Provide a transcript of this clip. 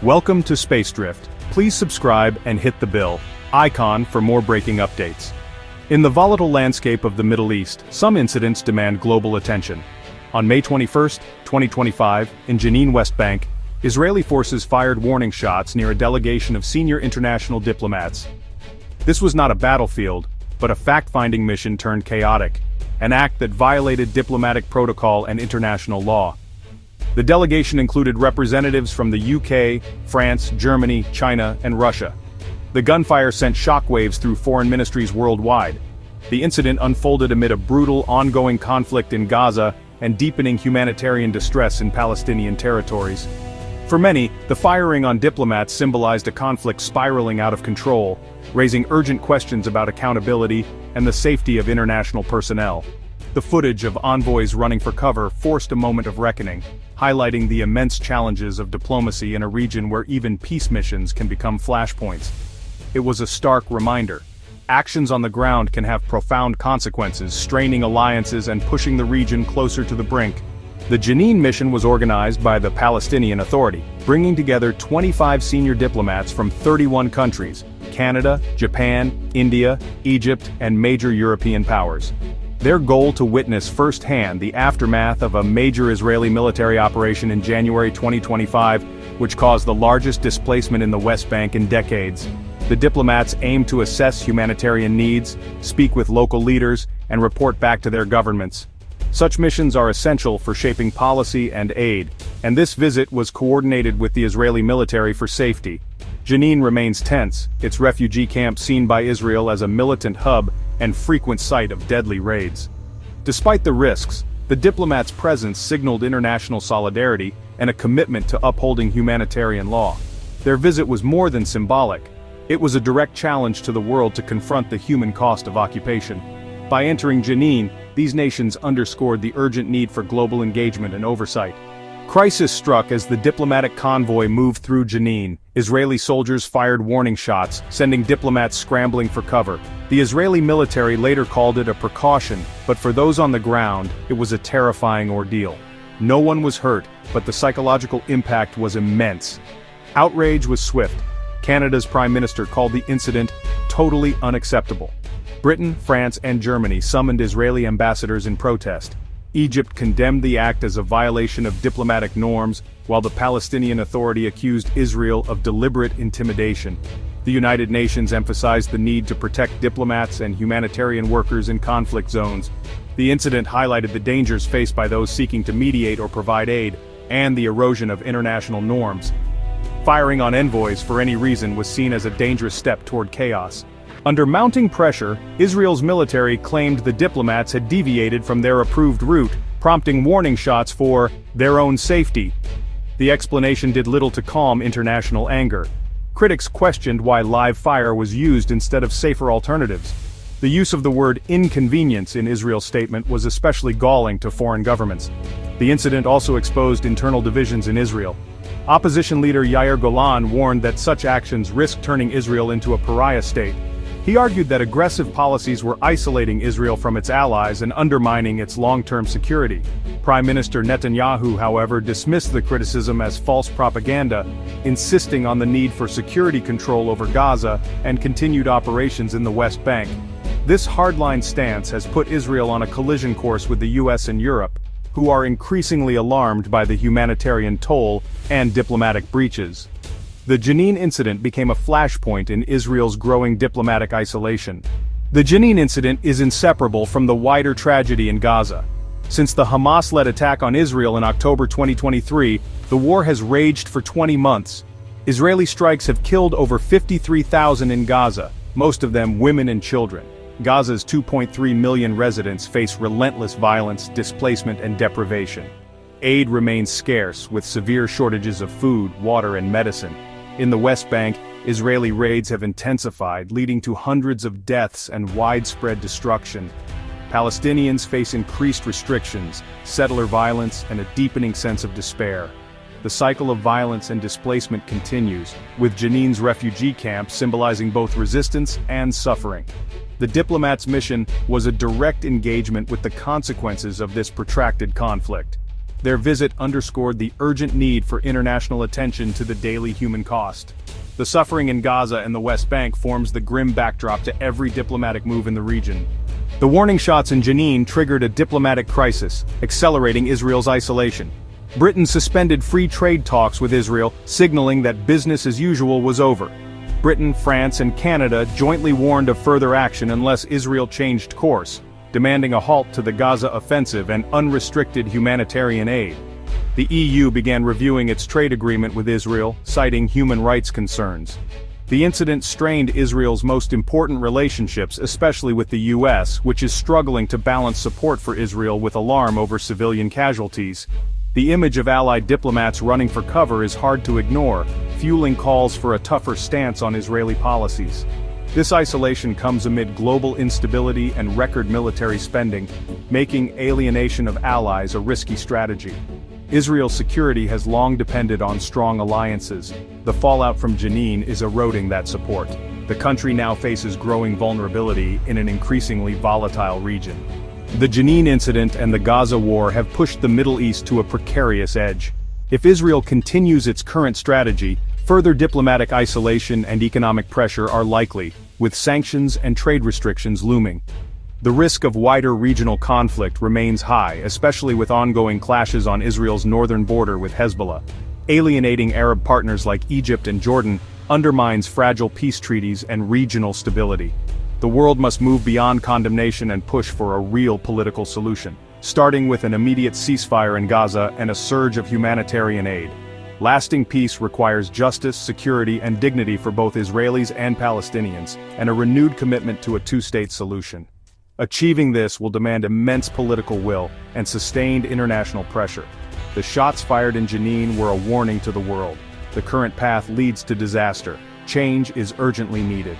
Welcome to Space Drift. Please subscribe and hit the bell icon for more breaking updates. In the volatile landscape of the Middle East, some incidents demand global attention. On May 21, 2025, in Jenin, West Bank, Israeli forces fired warning shots near a delegation of senior international diplomats. This was not a battlefield, but a fact-finding mission turned chaotic, an act that violated diplomatic protocol and international law. The delegation included representatives from the UK, France, Germany, China, and Russia. The gunfire sent shockwaves through foreign ministries worldwide. The incident unfolded amid a brutal, ongoing conflict in Gaza and deepening humanitarian distress in Palestinian territories. For many, the firing on diplomats symbolized a conflict spiraling out of control, raising urgent questions about accountability and the safety of international personnel. The footage of envoys running for cover forced a moment of reckoning, highlighting the immense challenges of diplomacy in a region where even peace missions can become flashpoints. It was a stark reminder. Actions on the ground can have profound consequences, straining alliances and pushing the region closer to the brink. The Jenin mission was organized by the Palestinian Authority, bringing together 25 senior diplomats from 31 countries: Canada, Japan, India, Egypt, and major European powers. Their goal to witness firsthand the aftermath of a major Israeli military operation in January 2025, which caused the largest displacement in the West Bank in decades. The diplomats aimed to assess humanitarian needs, speak with local leaders, and report back to their governments. Such missions are essential for shaping policy and aid, and this visit was coordinated with the Israeli military for safety. Jenin remains tense, its refugee camp seen by Israel as a militant hub and frequent site of deadly raids. Despite the risks, the diplomats' presence signaled international solidarity and a commitment to upholding humanitarian law. Their visit was more than symbolic. It was a direct challenge to the world to confront the human cost of occupation. By entering Jenin, these nations underscored the urgent need for global engagement and oversight. Crisis struck as the diplomatic convoy moved through Jenin. Israeli soldiers fired warning shots, sending diplomats scrambling for cover. The Israeli military later called it a precaution, but for those on the ground, it was a terrifying ordeal. No one was hurt, but the psychological impact was immense. Outrage was swift. Canada's Prime Minister called the incident totally unacceptable. Britain, France, and Germany summoned Israeli ambassadors in protest. Egypt condemned the act as a violation of diplomatic norms, while the Palestinian Authority accused Israel of deliberate intimidation. The United Nations emphasized the need to protect diplomats and humanitarian workers in conflict zones. The incident highlighted the dangers faced by those seeking to mediate or provide aid, and the erosion of international norms. Firing on envoys for any reason was seen as a dangerous step toward chaos. Under mounting pressure, Israel's military claimed the diplomats had deviated from their approved route, prompting warning shots for their own safety. The explanation did little to calm international anger. Critics questioned why live fire was used instead of safer alternatives. The use of the word inconvenience in Israel's statement was especially galling to foreign governments. The incident also exposed internal divisions in Israel. Opposition leader Yair Golan warned that such actions risk turning Israel into a pariah state. He argued that aggressive policies were isolating Israel from its allies and undermining its long-term security. Prime Minister Netanyahu, however, dismissed the criticism as false propaganda, insisting on the need for security control over Gaza and continued operations in the West Bank. This hardline stance has put Israel on a collision course with the US and Europe, who are increasingly alarmed by the humanitarian toll and diplomatic breaches. The Jenin incident became a flashpoint in Israel's growing diplomatic isolation. The Jenin incident is inseparable from the wider tragedy in Gaza. Since the Hamas-led attack on Israel in October 2023, the war has raged for 20 months. Israeli strikes have killed over 53,000 in Gaza, most of them women and children. Gaza's 2.3 million residents face relentless violence, displacement, and deprivation. Aid remains scarce, with severe shortages of food, water, and medicine. In the West Bank, Israeli raids have intensified, leading to hundreds of deaths and widespread destruction. Palestinians face increased restrictions, settler violence, and a deepening sense of despair. The cycle of violence and displacement continues, with Jenin's refugee camp symbolizing both resistance and suffering. The diplomats' mission was a direct engagement with the consequences of this protracted conflict. Their visit underscored the urgent need for international attention to the daily human cost. The suffering in Gaza and the West Bank forms the grim backdrop to every diplomatic move in the region. The warning shots in Jenin triggered a diplomatic crisis, accelerating Israel's isolation. Britain suspended free trade talks with Israel, signaling that business as usual was over. Britain, France, and Canada jointly warned of further action unless Israel changed course, demanding a halt to the Gaza offensive and unrestricted humanitarian aid. The EU began reviewing its trade agreement with Israel, citing human rights concerns. The incident strained Israel's most important relationships, especially with the US, which is struggling to balance support for Israel with alarm over civilian casualties. The image of allied diplomats running for cover is hard to ignore, fueling calls for a tougher stance on Israeli policies. This isolation comes amid global instability and record military spending, making alienation of allies a risky strategy. Israel's security has long depended on strong alliances. The fallout from Jenin is eroding that support. The country now faces growing vulnerability in an increasingly volatile region. The Jenin incident and the Gaza war have pushed the Middle East to a precarious edge. If Israel continues its current strategy, further diplomatic isolation and economic pressure are likely, with sanctions and trade restrictions looming. The risk of wider regional conflict remains high, especially with ongoing clashes on Israel's northern border with Hezbollah. Alienating Arab partners like Egypt and Jordan undermines fragile peace treaties and regional stability. The world must move beyond condemnation and push for a real political solution, starting with an immediate ceasefire in Gaza and a surge of humanitarian aid. Lasting peace requires justice, security, and dignity for both Israelis and Palestinians, and a renewed commitment to a two-state solution. Achieving this will demand immense political will and sustained international pressure. The shots fired in Jenin were a warning to the world. The current path leads to disaster. Change is urgently needed.